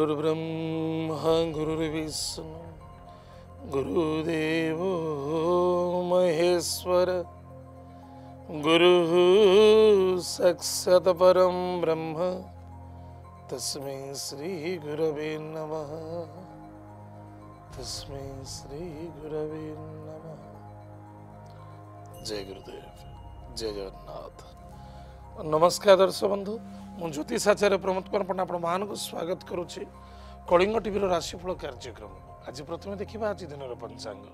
गुरुर्ब्रह्मा गुरुर्विष्णु गुरुदेवो महेश्वर गुरुः साक्षात् परं ब्रह्म तस्मै श्री गुरवे नमः। तस्मै श्री गुरवे नमः। जय गुरुदेव, जय जगन्नाथ। नमस्कार दर्शक बंधु, मु ज्योतिषाचार्य प्रमोद कुमार पंडा आपण मान स्वागत करुच्ची कलिंग टीवी राशिफल कार्यक्रम। आज प्रथम देखा आज दिन पंचांग।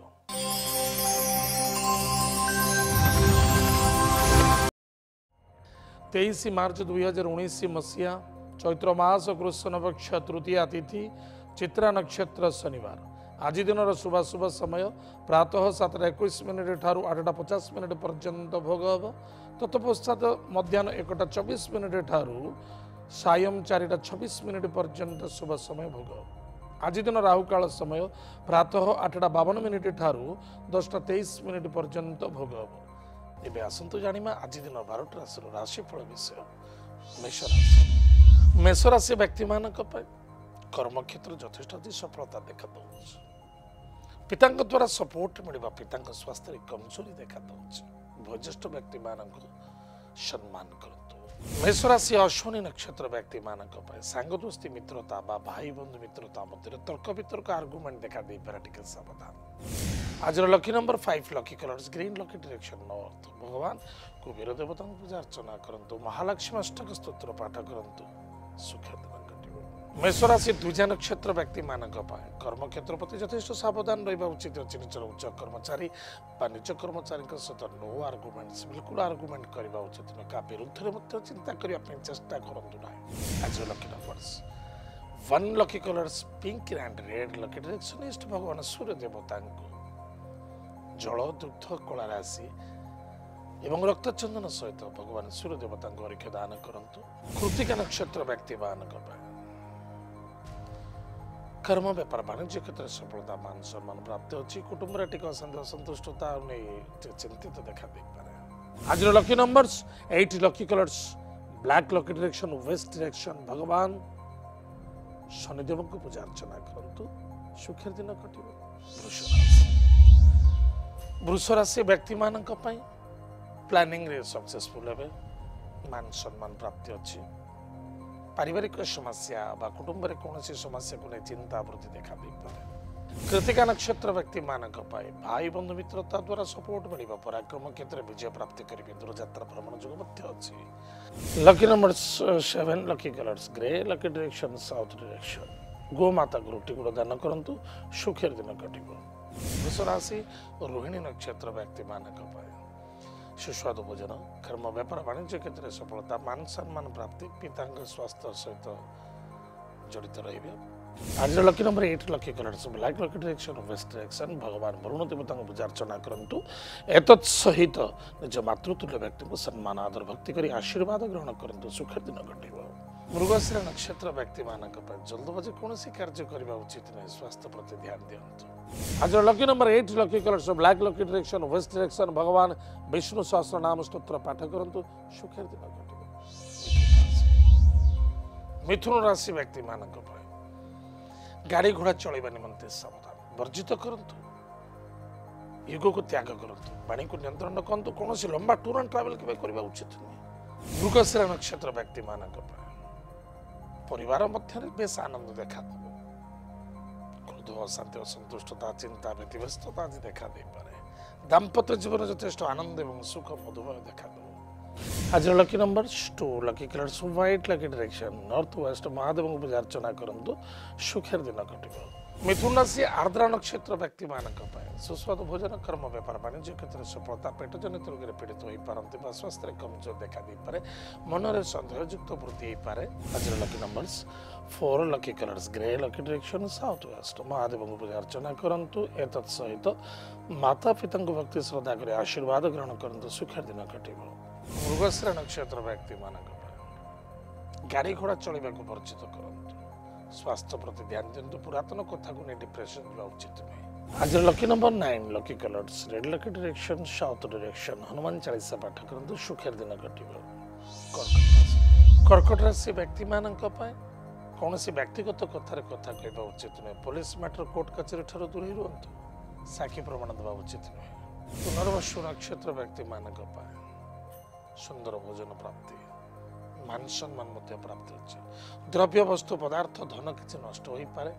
23 मार्च 2019 मसीहा चैत्र मास कृष्ण पक्ष तृतीया तिथि चित्रा नक्षत्र शनिवार। आज दिन शुभाशुभ समय प्रातः 7:21 ठारू 8:50 पर्यंत भोग हम। तत्पश्चात मध्याह्न 1:24 ठारू सायं 4:26 पर्यंत शुभ समय भोग। आज दिन राहुकाल समय प्रातः 8:52 ठारू 10:23 पर्यंत भोग हम। एबे आसंतु जानिमा आज दिन 12 राशि राशिफल विषय। मेष राशि। मेष राशि व्यक्ति मानक कर्म क्षेत्र यथेष्ट सफलता देखा दौच। पिता द्वारा सपोर्ट मिलवा पिता स्वास्थ्य कमजोरी देखा दौच। वयोज्येष्ठ व्यक्ति मानक सम्मान करतु। मेष राशि अश्विनी नक्षत्र व्यक्ति मानक सांग दोस्ती मित्रता बा भाई बंधु मित्रता मध्य तर्क वितर्क आर्गुमेंट देखा दे पारे, टिके सावधान। आज lucky number 5 lucky colours green lucky direction north. भगवान कुबेर देवता पूजा अर्चना करंतु। महालक्ष्मी अष्टक स्तोत्र पाठ करंतु। सुख मेष राशि द्विजा नक्षत्र व्यक्ति मानक कर्म क्षेत्र प्रति यथेष्ट सावधान रहा उचित अच्छी निजर उच्च कर्मचारी निज कर्मचारी सहित नो आर्गुमेंट्स बिल्कुल आर्गुमेंट करने उचित नुह। क्या विरुद्ध चिंता करने चेष्टा करूँ ना। आज lucky numbers 1 lucky colours pink and red lucky direction east भगवान सूर्य देवता जल दुग्ध कला राशि एवं रक्तचंदन सहित भगवान सूर्य देवता अर्घ्य दान करंतु। कृतिका नक्षत्र व्यक्ति मानक कर्म व्यापार वाणिज्य क्षेत्र सफलता मान सम्मान प्राप्त अच्छी। कुटुंब टिक अशांति असंतुष्टता चिंतित देखा दे पारे। आज lucky numbers 8 lucky colours black lucky direction west direction. भगवान शनिदेव को पूजा अर्चना करंतु। सुखर दिन कटिब। वृष राशि व्यक्ति मानक प्लानिंग रे सक्सेसफुल हेबे। मान सम्मान प्राप्ति अच्छी। पारिवारिक समस्या बा कुटुंब रे कोनोसी समस्या को चिंता वृद्धि देखा दे पारे। कृतिका नक्षत्र व्यक्ति मानक भाई बंधु मित्रता द्वारा सपोर्ट मिलिबा। पराक्रम क्षेत्र विजय प्राप्ति करिबे। दूरयात्रा भ्रमण जोग मध्य अछि। Lucky number 7 lucky colours grey lucky direction south direction. गो माता को रोटी गुड़ दान करंतु। सुखेर दिन कटिबो। वृष राशि रोहिणी नक्षत्र व्यक्ति मानक सुस्वादु भोजन कर्म व्यापार वाणिज्य क्षेत्र में सफलता मान सम्मान प्राप्ति। पिता स्वास्थ्य सहित जड़ित रहिबे। आज lucky number 8 lucky colours black lucky direction west direction. भगवान वरुण देवता पूजा अर्चना करंतु। एतत् सहित निज मातृतुल्य व्यक्ति को सम्मान आदर भक्ति करी आशीर्वाद ग्रहण करंतु। सुखर दिन कटिबो। मृगशिरा नक्षत्र व्यक्ति मानक जल्दबाजी कौन कार्य करने उचित नहीं। स्वास्थ्य प्रति ध्यान दिंतु। आज lucky number 8 lucky colours black lucky direction west direction. भगवान विष्णु सहस्र नाम स्तोत्र पाठ करंतु। सुखेर दिन कटिबो। मिथुन राशि व्यक्ति मानक गाड़ी घोड़ा चलवा निमंते सावधान वर्जित करंतु। युग को त्याग करंतु। वाणी को नियंत्रण करंतु। कौन लंबा टूर एंड ट्रैवल के करने उचित नहीं। मृगशिरा नक्षत्र व्यक्ति मानक परिवार मध्य बेस आनंद देखा दब। क्रोध अशांति असंतुष्टता चिंता व्यतिव्यस्तता आदि देखा दे पारे। दाम्पत्य जीवन यथेष्ट आनंद एवं सुख मधुमय देखा दब। आज lucky number 2 lucky colours white lucky direction north west. Mahadev को पूजा अर्चना करंतु। सुखेर दिन कटिबो। मिथुन राशि आर्द्रा नक्षत्र व्यक्ति मानक सुस्वादु भोजन कर्म व्यापार वाणिज्य क्षेत्र में सफलता पेट जनित रोग पीड़ित हो पारती। स्वास्थ्य कमजोर देखा दे पारे। मनरे संदेहयुक्त वृद्धि हो पारे। आज lucky numbers 4 lucky colours grey lucky direction south west. Mahadev को पूजा अर्चना करंतु। एतत् सहित माता पिता भक्ति श्रद्धा कर आशीर्वाद ग्रहण करंतु। सुखर दिन कटिबो। मृगशिरा नक्षत्र व्यक्ति मानक गाड़ी घोड़ा चलवा को वर्जित करंतु। स्वास्थ्य प्रति ध्यान दिंतु। पुरातन कथा को डिप्रेशन होगा उचित नहीं। आज lucky number 9 lucky colours red lucky direction south direction. Hanuman Chalisa पाठ करंतु। सुखेर दिन कटिबो। कर्कट राशि व्यक्ति मानक कौन सी व्यक्तिगत कथार कथा कहवा उचित नुहे पुलिस मैटर कोर्ट कचेरी ठार दूर रुहतु साक्षी प्रमाण देवा उचित नुहे पुनर्वसु नक्षत्र व्यक्ति मान सुंदर भोजन प्राप्ति मान सम्मान प्राप्त अच्छे द्रव्य वस्तु पदार्थ धन किसी नष्ट हो पारे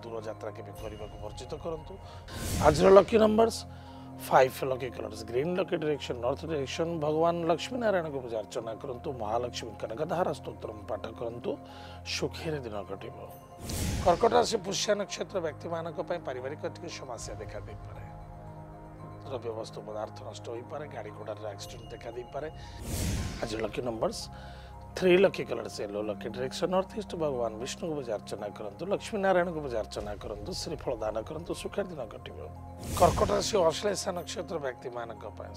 दूर यात्रा के करने को वर्जित करूँ आज lucky numbers 5 lucky colours green lucky direction north direction भगवान लक्ष्मी नारायण को पूजा अर्चना करूँ महालक्ष्मी कनकधारा स्तोत्र पाठ करूँ सुखी दिन कट कर्कट राशि पुष्य नक्षत्र व्यक्ति मान पारिवारिक समस्या देखा दे पारे द्रव्य वस्तु पदार्थ नष्ट हो पारे गाड़ी घोड़ार एक्सीडेंट देखा दे पारे आज lucky numbers 3 lucky colours yellow lucky direction north east भगवान विष्णु को पूजा अर्चना करूँ लक्ष्मी नारायण को पूजा अर्चना करूँ श्रीफल दान करूँ सुखर दिन कट कर्कट राशि अश्लेषा नक्षत्र व्यक्ति मान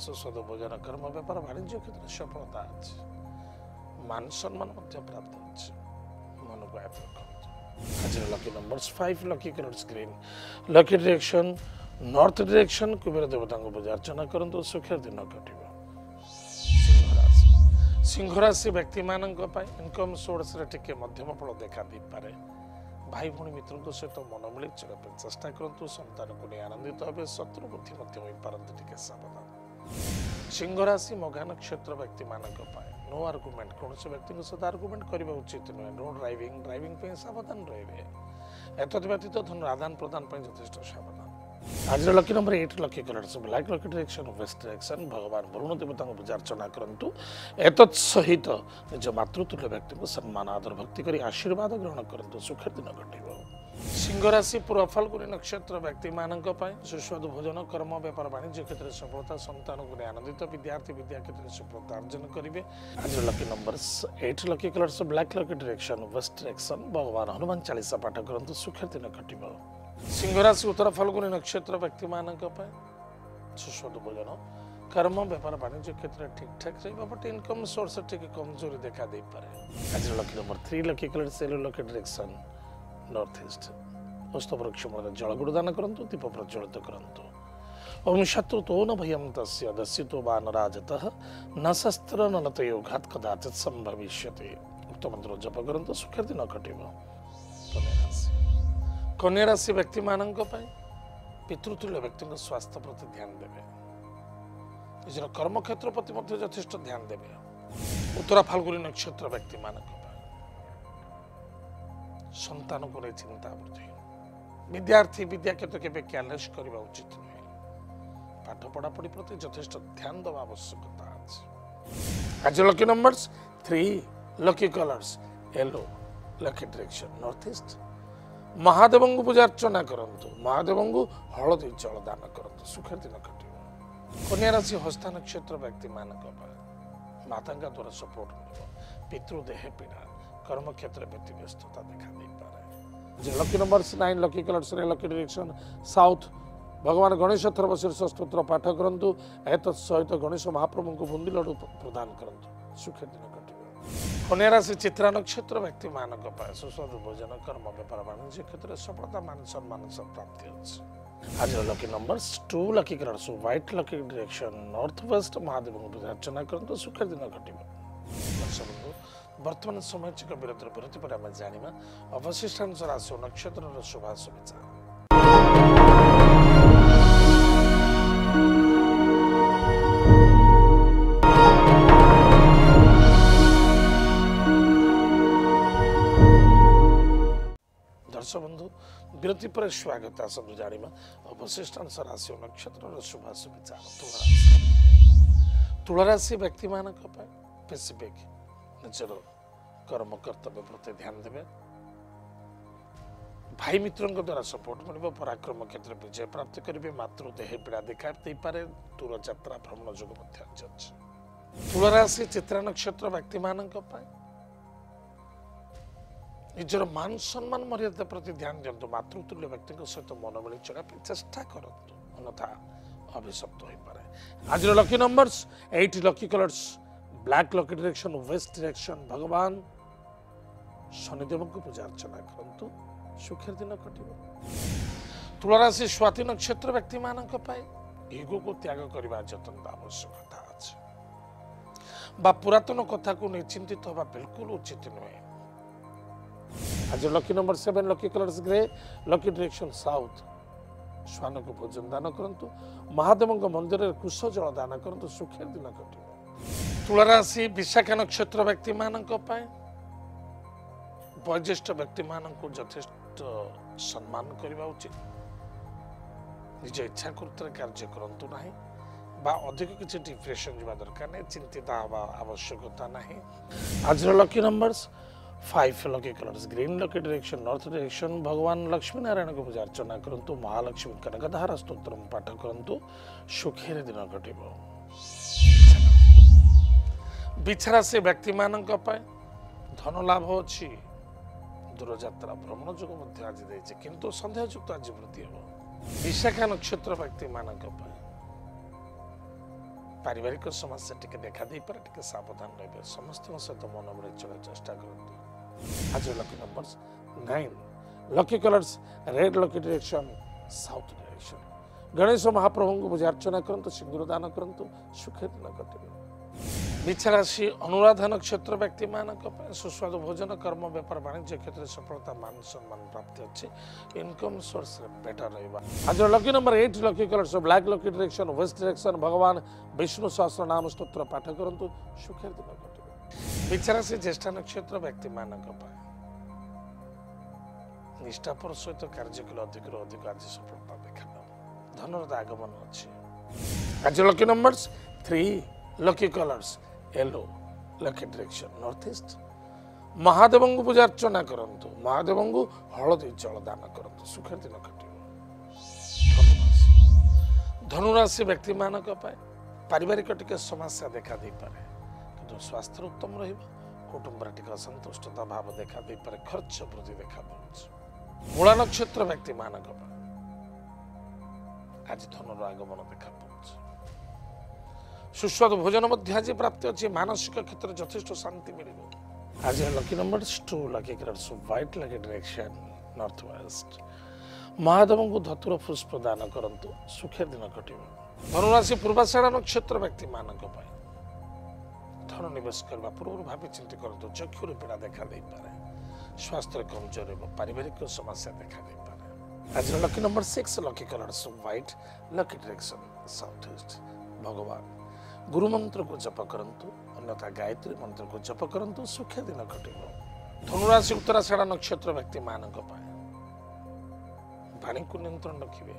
सुस्वादु भोजन कर्म व्यापार वाणिज्य क्षेत्र सफलता अच्छे मान सम्मान प्राप्त अच्छे मन को आज lucky numbers 5 lucky colours green lucky direction north direction Kuber देवता को पूजा अर्चना करूँ सुखर दिन कट सिंह राशि व्यक्ति मान इनकम सोर्स टिके मध्यम फल देखा दे पारे भाई भौणी मित्रों सहित मन मिली चलने चेष्टा करूँ संतान को नहीं आनंदित हे शत्रु बुद्धि टे सावधान सिंह राशि मघा नक्षत्र व्यक्ति मान नो आर्गुमेंट कौन से व्यक्ति सहित आर्गुमेंट करने उचित नुहे नो ड्राइविंग सावधान रही एत व्यतीत धन आदान प्रदान यथेष सावधान आज lucky number 8 lucky colours black lucky direction west direction भगवान वरुण देवता को पूजा अर्चना करूँ एतत् सहित निज मातृतुल्य व्यक्ति को सम्मान आदर भक्ति कर आशीर्वाद ग्रहण करूँ सुखर दिन कट सिंह राशि पूर्व फाल्गुनी नक्षत्र व्यक्ति मान सुस्वादु भोजन कर्म व्यापार वाणिज्य क्षेत्र सफलता संतान को आनंदित विद्यार्थी विद्या क्षेत्र सफलता अर्जन करेंगे आज lucky numbers 8 lucky colours black lucky direction west direction भगवान हनुमान चालीसा पाठ करूँ सुखर दिन कट सिंह राशि उत्तर फाल्गुनी नक्षत्र व्यक्ति मान सुस्वादु भोजन कर्म व्यापार वाणिज्य क्षेत्र ठीक ठाक रहा बट इनकम सोर्स टी कमजोरी देखा दे पारे आज lucky number 3 lucky colour yellow lucky direction north east पुष्प वृक्ष मूल जलगुड़ दान करूँ दीप प्रज्वलित करूँ ओम शत्रुतो न भयं तस्य दस्युतो वा न राजतः न शस्त्र न नतयो घात कदाचित संभविष्यति उक्त मंत्र जप करूँ सुखर दिन कट कन्या राशि व्यक्ति मान पितृतुल्य व्यक्ति स्वास्थ्य प्रति ध्यान देवे निजर कर्म क्षेत्र प्रति यथेष ध्यान देवे उत्तरा फाल्गुनी नक्षत्र व्यक्ति मान संतान को नहीं चिंता वृद्धि विद्यार्थी विद्या क्षेत्र के केयरलेस करने उचित नुहे पाठ पढ़ापढ़ी प्रति यथेष ध्यान देवा आवश्यकता अच्छे आज lucky numbers 3 lucky colours yellow lucky direction north east Mahadev को पूजा अर्चना करूँ महादेव को हलदी जल दान करूँ सुखर दिन कट कन्या राशि हस्ता नक्षत्र व्यक्ति मान माता द्वारा सपोर्ट मिल पितृदेह पीड़ा कर्म क्षेत्र व्यतिव्यस्तता देखा दे पारे lucky numbers 9 lucky colours lucky direction south भगवान गणेश थर्वशीर्ष स्तोत्र पाठ करूँ एतत् सहित गणेश महाप्रभु को बुंदी लड्डू प्रदान करूँ सुखर दिन कट कन्या राशि चित्रा नक्षत्र व्यक्ति मान सुस्वादु भोजन कर्म व्यापार वाणिज्य क्षेत्र सफलता मान सम्मान सब प्राप्ति अच्छे आज lucky numbers 2 lucky colours white lucky direction north west Mahadev को पूजा अर्चना करूँ सुखर दिन कट वर्तमान समय चिक विरति पर आम जाना अवशिष्टांश राशि नक्षत्र शुभाशुभेच्छा दर्शक बंधु विरति पर स्वागत आसतु जाना अवशिष्टांश राशि नक्षत्र शुभाशुभेच्छा तुला राशि व्यक्ति मान स्पेसिफिक निजर कर्म कर्तव्य प्रति ध्यान देवे भाई मित्रों द्वारा सपोर्ट मिल पराक्रम क्षेत्र विजय प्राप्त करेंगे मातृदेह पीड़ा देखा दे पारे दूर यात्रा भ्रमण जोग तुला राशि चित्रा नक्षत्र व्यक्ति मान निजर मान सम्मान मर्यादा प्रति ध्यान दिंतु मातृतुल्य व्यक्ति सहित मन मिली चलने चेष्टा करूँ अन्यथा अभिशप्त हो पारे आज lucky numbers 8 lucky colours black lucky direction west direction भगवान शनिदेव को पूजा अर्चना करूँ सुखर दिन कट तुला राशि स्वाति नक्षत्र व्यक्ति मान ईगो को त्याग करने जतन आवश्यकता अच्छे पुरातन कथा को नहीं चिंतित हवा बिल्कुल उचित नुहे आज lucky number 7 lucky colours grey lucky direction south श्वान को भोजन दान करंतु महादेव मंदिर में कुश जल दान करंतु सुखी दिन कटे तुला राशि विशाखा नक्षत्र व्यक्ति मानक वयोज्येष्ठ व्यक्ति मानक यथेष्ट सम्मान करने उचित निज इच्छा कृत कार्य करंतु नहीं बा अधिक किसी डिप्रेशन जावा दरकार नहीं चिंतित हवा आवश्यकता नहीं आज lucky numbers 5 lucky colours green lucky direction north direction भगवान लक्ष्मी नारायण को पूजा अर्चना करंतु महालक्ष्मी कनकधारा स्तोत्र पाठ करंतु सुखी दिन कटिब बिछरा से व्यक्ति मानक धन लाभ अच्छी दूरयात्रा भ्रमण जोग आज देचे किंतु संदेह युक्त आज वृद्धि हो विशाखा नक्षत्र व्यक्ति मानक पारिवारिक समस्या टिके देखा दे पर टिके सावधान रहे समस्त सहित मन में चले चेष्टा करते आज lucky numbers 9 lucky colours red lucky direction south direction Ganesh महाप्रभु को पूजा अर्चना करंतु सिंदूर दान करंतु सुखी दिन कटे विच्छराशि अनुराधा नक्षत्र व्यक्ति मानक सुस्वादु भोजन कर्म व्यापार वाणिज्य क्षेत्र में सफलता मान सम्मान प्राप्ति अच्छे इनकम सोर्स बेटर रहा आज lucky number 8 lucky colours black lucky direction west direction भगवान विष्णु सहस्र नाम स्तोत्र पाठ करंतु सुखी दिन कटे विच्छराशि ज्येष्ठ नक्षत्र व्यक्ति मानक निष्ठापर सहित कार्य कले अधिक आज सफलता देखा धनर आगमन अच्छे आज lucky numbers 3 lucky colours yellow lucky direction north east Mahadev को पूजा अर्चना करंतु महादेव को हलदी जल दान करंतु सुखी दिन कटे धनुराशि व्यक्ति मानक पारिवारिक टिके समस्या देखा दे पारे किंतु स्वास्थ्य उत्तम रहिबो कुटुंब टिके असंतुष्टता भाव देखा दे पारे खर्च वृद्धि देखा दउछ मूला नक्षत्र व्यक्ति मानक आज धनर आगमन देखा दउछ सुस्वादु भोजन मध्य आज प्राप्ति अच्छी मानसिक क्षेत्र यथेष्ट शांति मिल आज lucky number 2 lucky colours white lucky direction north west Mahadev को धतुर पुष्प दान करंतु सुखी दिन कटे धनुराशि पूर्वाषाढ़ नक्षत्र व्यक्ति मानक धन निवेश करने पूर्व भावी चिंता करंतु चक्षुर पीड़ा देखा दे पारे स्वास्थ्य कमजोर पारिवारिक समस्या देखा दे पारे आज lucky number 6 lucky colours white lucky direction south east भगवान गुरु मंत्र को जप करंतु अन्यथा गायत्री मंत्र को जप करंतु सुखी दिन कटिब धनुराशि उत्तराषाढ़ नक्षत्र व्यक्ति मानक वाणी को नियंत्रण रखिए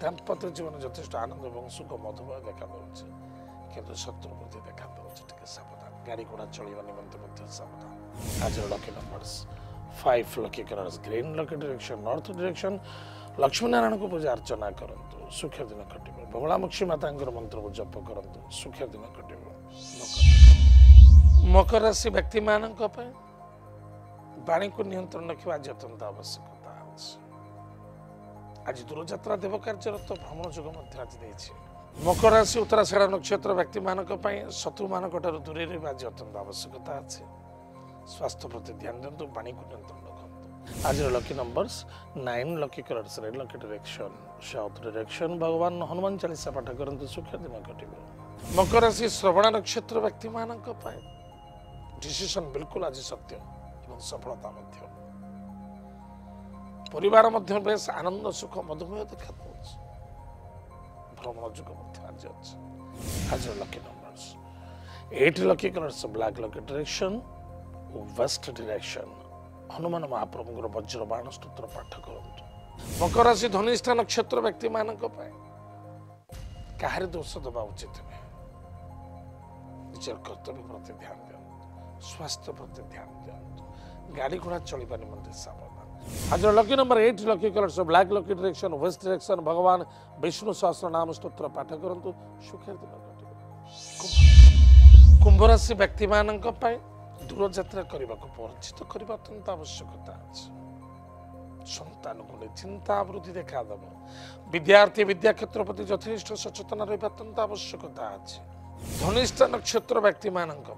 दाम्पत्य जीवन यथेष्ट आनंद और सुख मधुमय देखा दौर किंतु शत्रु वृद्धि देखा दौर सावधान गाड़ी घोड़ा चलवा निमंत्रण सावधान आज lucky numbers 5 lucky colours green lucky direction north direction Lakshmi Narayan को पूजा अर्चना करंतु सुखी दिन कटिब बगलामुखी माता मंत्र को जप करंतु सुखी दिन कटिब मकर राशि व्यक्ति मानक वाणी को नियंत्रण रखा आज अत्यंत आवश्यकता आज दूरयात्रा देव कार्यरत भ्रमण जोग आज मकर राशि उत्तराषाढ़ नक्षत्र व्यक्ति मानक शत्रु मानक दूरे रहा आज अत्यंत आवश्यकता अच्छे स्वास्थ्य प्रति ध्यान दिंतु वाणी को नियंत्रण आज lucky numbers 9 lucky colours red lucky direction south direction भगवान हनुमान चालीसा पाठ करंतु सुखी दिन कटिब मकर राशि श्रवण नक्षत्र व्यक्ति मानक डिसीजन बिल्कुल आज सत्य एवं सफलता मध्य परिवार मध्य बेस आनंद सुख मधुमेह देखा दउछ भ्रमण जुग मध्य आज अछि आज lucky numbers 8 lucky colours black lucky direction west direction Hanuman महाप्रभु वज्र बाण स्तोत्र पाठ करंतु मकर राशि धनिष्ठा नक्षत्र व्यक्ति मानक कहार दोष दबा उचित नहीं निजर कर्तव्य प्रति ध्यान दियंतु स्वास्थ्य प्रति ध्यान दियंतु गाड़ी घोड़ा चलवा निमंत्रण सावधान आज lucky number 8 lucky colours black lucky direction west direction भगवान विष्णु सहस्र नाम स्तोत्र पाठ करंतु सुखी दिन कटे कुंभ राशि व्यक्ति मानक दूरयात्रा करने को परिचित करने अत्यंत आवश्यकता अच्छे संतान को चिंता वृद्धि देखा दब विद्यार्थी विद्या क्षेत्र प्रति यथेष्ट सचेतन रहा अत्यंत आवश्यकता अच्छे धनिष्ठा नक्षत्र व्यक्ति मानक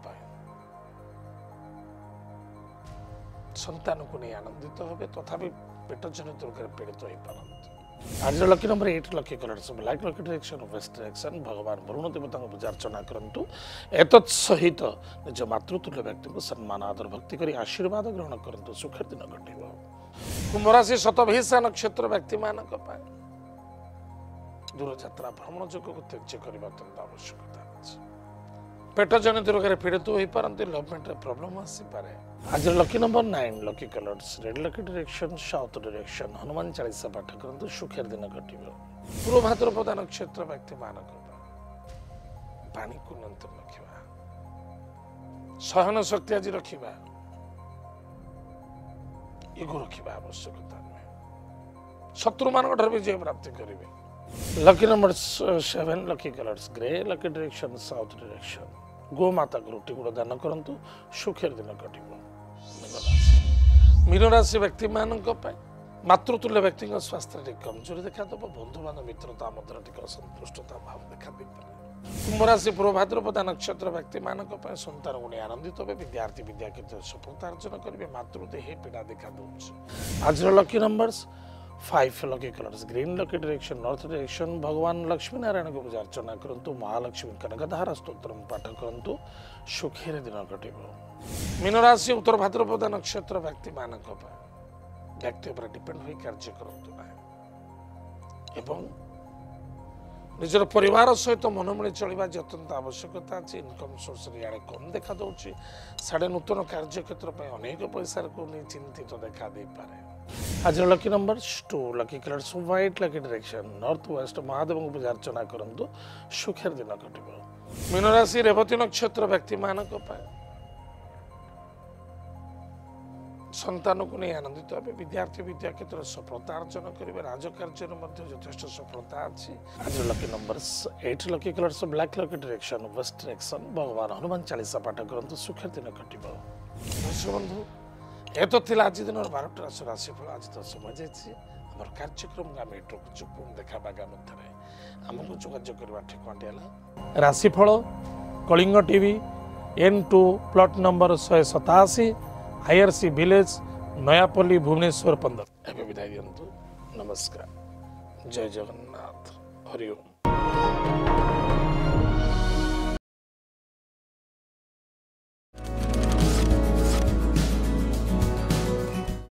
संतान को नहीं आनंदित हे तथापि पेट जनित रोग पीड़ित हो पारती आज लकी नंबर 8 लकी कलर सब black lucky direction west direction भगवान वरुण देवता को पूजा अर्चना करंतु एतत् सहित निज मातृतुल्य व्यक्ति को सम्मान आदर भक्ति करी आशीर्वाद ग्रहण करंतु सुखर दिन घटिबो। कुंभ राशि शतभिषा नक्षत्र व्यक्ति मानक पाए दूर यात्रा भ्रमण जोग को त्याज्य करबा अत्यंत आवश्यकता अछि। पेट जनित रोग पीड़ित हो पारती लवमेट प्रॉब्लम आसी पारे। आज lucky number 9 lucky colours red lucky direction south direction Hanuman Chalisa पाठ करंतु सुखेर दिन घटिबो। पूर्व भाद्रपद नक्षत्र व्यक्ति मानक पानी को नियंत्रण रखिबा सहन शक्ति आज रखिबा एगो रखिबा आवश्यकता नहीं शत्रु मान विजय प्राप्ति करेंगे। Lucky number 7 lucky colours grey lucky direction south direction गो माता को रोटी गुड़ दान करंतु सुखेर दिन कटिबो। मीन राशि व्यक्ति मानक मातृतुल्य व्यक्ति स्वास्थ्य कमजोरी देखा दब बंधु बांधव मित्रता मध्य असंतुष्टता भाव देखा दे पारे। कुंभ राशि पूर्व भाद्रपद नक्षत्र व्यक्ति मानक संतान गुणी आनंदित हे विद्यार्थी विद्या क्षेत्र सफलता अर्जन करेंगे मातृदेह पीड़ा देखा दूसरे। आज lucky numbers 5 lucky colours green lucky direction north direction भगवान लक्ष्मी नारायण को पूजा अर्चना करंतु महालक्ष्मी कनकधारा स्तोत्र पाठ करंतु सुखेर दिन घटिबो। मीन राशि उत्तर भाद्रपद नक्षत्र व्यक्ति मानक व्यक्ति पर डिपेंड होई कार्य करंतु ना एवं निजर परिवार सहित मनमिली चलवा अत्यंत आवश्यकता अच्छी। इनकम सोर्स इे कम देखा दूसरी साढ़े नूतन कार्य क्षेत्र में अनेक पैसा को नहीं चिंतित देखा दे पारे। आज lucky number 2 lucky colours white lucky direction north west Mahadev को पूजा अर्चना करंतु सुखेर दिन कटिबो। मीन राशि रेवती नक्षत्र व्यक्ति मानक संतान को नहीं आनंदित हे विद्यार्थी विद्या क्षेत्र सफलता अर्जन करेंगे राजकार्य यथेष सफलता अच्छी। आज lucky numbers 8 lucky colours black lucky direction west direction भगवान हनुमान चालीसा पाठ करंतु सुखेर दिन कटिबो। बंधु ये तो थिला आज दिन 12टा राशिफल आज तो समय जाइए आम कार्यक्रम आम ये देखा मध्य आमको जोगाजोग करवा ठिकाना है राशिफल Kalinga TV N2 plot number 187 IRC village Nayapalli Bhubaneswar 15 एवं विदाय दिंतु। नमस्कार जय जगन्नाथ हरि ओम।